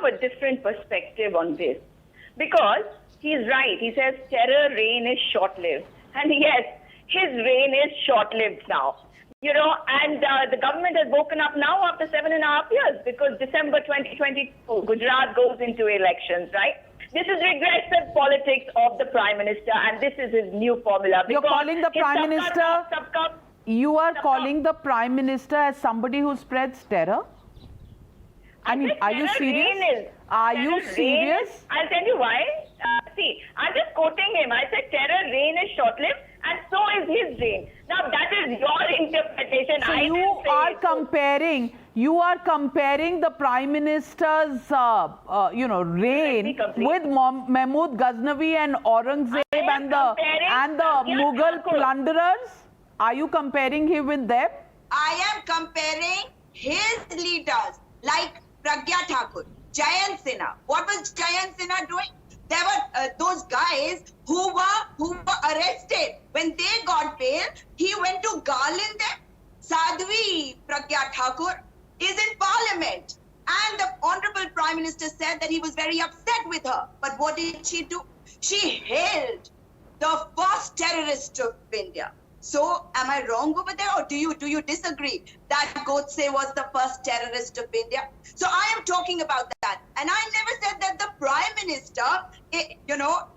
have a different perspective on this. Because he's right. He says terror reign is short-lived. And yes, his reign is short-lived now. You know, and the government has woken up now after 7.5 years because December 2022, Gujarat goes into elections, right? This is regressive politics of the Prime Minister, and this is his new formula. You're calling the Prime Minister... You are calling the Prime Minister as somebody who spreads terror? I mean, are you serious? Are you serious? I'll tell you why. See, I'm just quoting him. I said terror reign is short-lived, and so is his reign. Now, that is your interpretation. So you are comparing the Prime Minister's, reign with Mahmud Ghaznavi and Aurangzeb and the Mughal plunderers? Are you comparing him with them? I am comparing his leaders like Pragya Thakur, Jayant Sinha. What was Jayant Sinha doing? There were those guys who were arrested. When they got bail, he went to garland them. Sadhvi Pragya Thakur is in parliament. And the Honorable Prime Minister said that he was very upset with her. But what did she do? She hailed the first terrorist of India. So, am I wrong over there, or do you disagree that Godse was the first terrorist of India? So, I am talking about that, and I never said that the Prime Minister,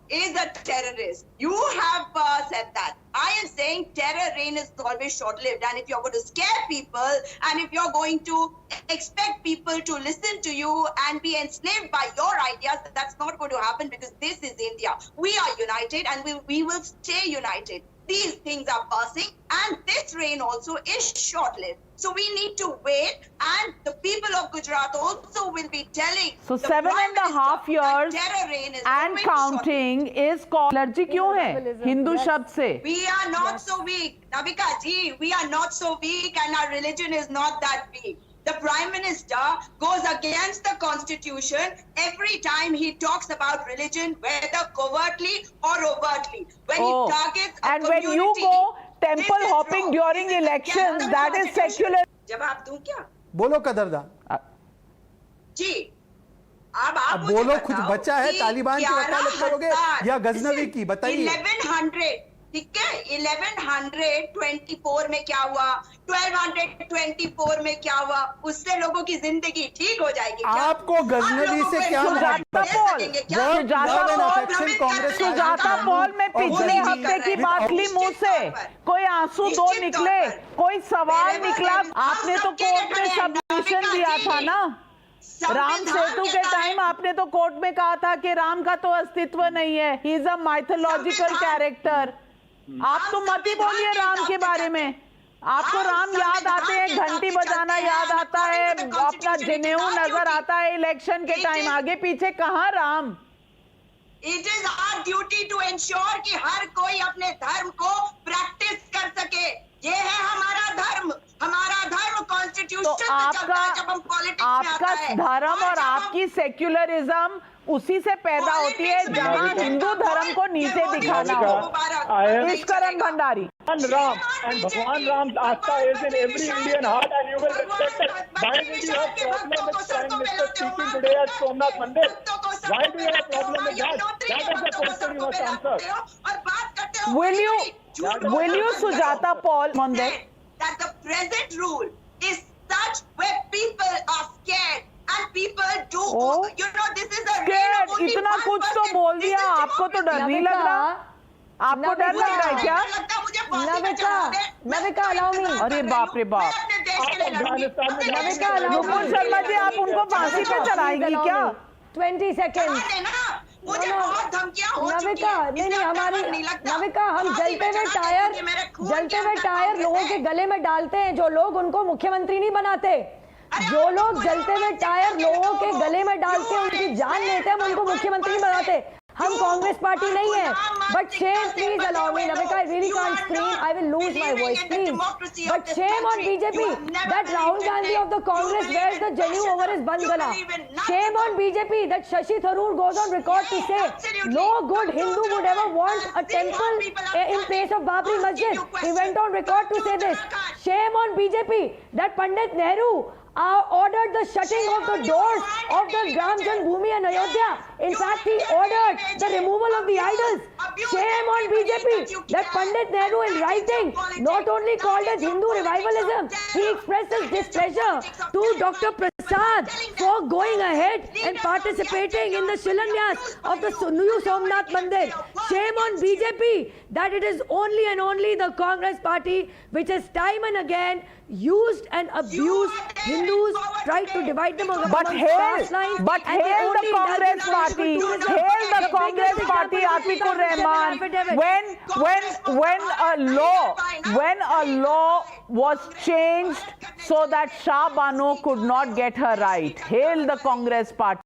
is a terrorist. You have said that. I am saying terror reign is always short-lived, and if you're going to scare people, and if you're going to expect people to listen to you and be enslaved by your ideas, that's not going to happen because this is India. We are united, and we will stay united. These things are passing, and this reign also is short-lived. So we need to wait, and the people of Gujarat also will be telling. So 7.5 years and counting is called. Allergy क्यों है हिंदू शब्द से? We are not so weak, Navika ji. We are not so weak, and our religion is not that weak. The Prime Minister goes against the Constitution every time he talks about religion, whether covertly or overtly. When he targets a and community, when you go temple hopping during elections, that is secular. जवाब दूं क्या? बोलो कदरदान जी, अब आप बोलो, कुछ बचा है तालिबान की वकालत करोगे या गजनवी की? बताइए। 1100, ठीक है, 1124 में क्या हुआ, 1224 में क्या हुआ, उससे लोगों की जिंदगी ठीक हो जाएगी। आपको गजनवी से क्या सुजाता पॉल में पिछले हफ्ते की बात ली मुंह से, कोई आंसू दो निकले, कोई सवाल निकला, आपने तो कोर्ट में सबमिशन दिया था ना। राम सेतु के टाइम आपने तो कोर्ट में कहा था कि राम का तो अस्तित्व नहीं है, he is a mythological character. आप तो मत ही बोलिए राम के बारे में। आपको राम याद आते हैं, घंटी बजाना याद आता है, अपना जनेऊ नजर आता है इलेक्शन के टाइम, आगे पीछे कहाँ Ram? It is our duty to ensure कि हर कोई अपने धर्म को प्रैक्टिस कर सके। ये है हमारा धर्म कॉन्स्टिट्यूशन। तो आपका धर्म और आपकी सेक्युलरिज्म उसी से पैदा होती है जहां हिंदू धर्म को नीचे दिखाना हो। Eswaran Bhandari. Ram and Bhagwan Ram's Asta is in every Indian heart, and you will respect it. Why did you have problem with Prime Minister speaking today at Somnath Mandir? Why do you have problem with that? That is the question you must answer. Will you Sujata Paul Mandir? That the present rule is such where people are scared. And people do, this is a scared. इतना कुछ तो बोल दिया, आपको तो डर नहीं लग रहा? आपको डर लग रहा है क्या? Navika allow me. अरे बाप रे बाप। नुपुर शर्मा जी, आप उनको फांसी पे चढ़ाएंगी क्या? 20 seconds. नविका, नहीं हमारी नविका, हम जलते हुए टायर लोगों के गले में डालते हैं, जो लोग उनको मुख्यमंत्री नहीं बनाते। जो लोग जलते हुए टायर लोगों के गले में डाल के उनकी जान लेते हैं, हम उनको मुख्यमंत्री बनाते। हम कांग्रेस पार्टी नहीं है। But shame, please allow me, Navika, I really can't scream, I will lose my voice, please. But shame on BJP that Rahul Gandhi of the Congress wears the janu over his band gala. Shame on BJP that Shashi Tharoor goes on record to say no good Hindu would ever want a temple in place of Babri Masjid. He went on record to say this. Shame on BJP that Pandit Nehru ordered the shutting of the doors of the Ram Janmabhoomi and Ayodhya. In fact, he ordered the removal of the idols. Shame on BJP that Pandit Nehru in writing not only called it Hindu revivalism, he expressed his displeasure to Dr. Prasad for going ahead and participating in the Shilanyas of the new Somnath Mandir. Shame on BJP that it is only and only the Congress party which has time and again used and abused Hindus, tried to divide them among caste lines. But hail the Congress party, hail the Congress party, Atikur Rahman, when a law was changed so that Shah Bano could not get her right. Hail the Congress party.